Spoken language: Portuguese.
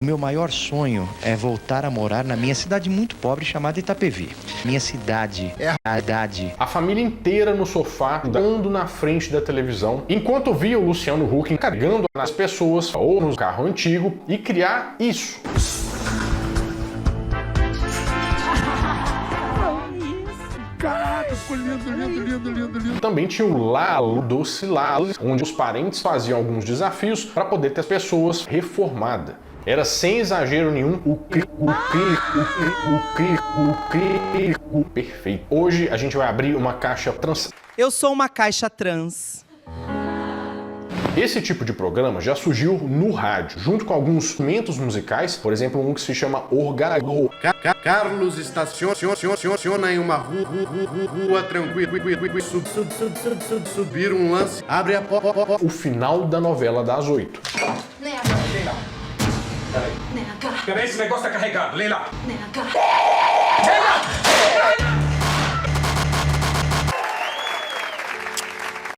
O meu maior sonho é voltar a morar na minha cidade muito pobre chamada Itapevi. Minha cidade é a idade. A família inteira no sofá, andando na frente da televisão, enquanto via o Luciano Huck carregando as pessoas ou no carro antigo e criar isso. Caraca, ficou lindo. Também tinha o Lalo Doce Lalo, onde os parentes faziam alguns desafios para poder ter as pessoas reformadas. Era sem exagero nenhum o perfeito. Hoje a gente vai abrir uma caixa trans. Eu sou uma caixa trans. Esse tipo de programa já surgiu no rádio, junto com alguns instrumentos musicais, por exemplo, um que se chama Orgago. Carlos estaciona em uma rua tranquila. Subir um lance, abre a porta. O final da novela das 8. Neca. Peraí, esse negócio tá carregado, lê lá. Neca. Lê lá!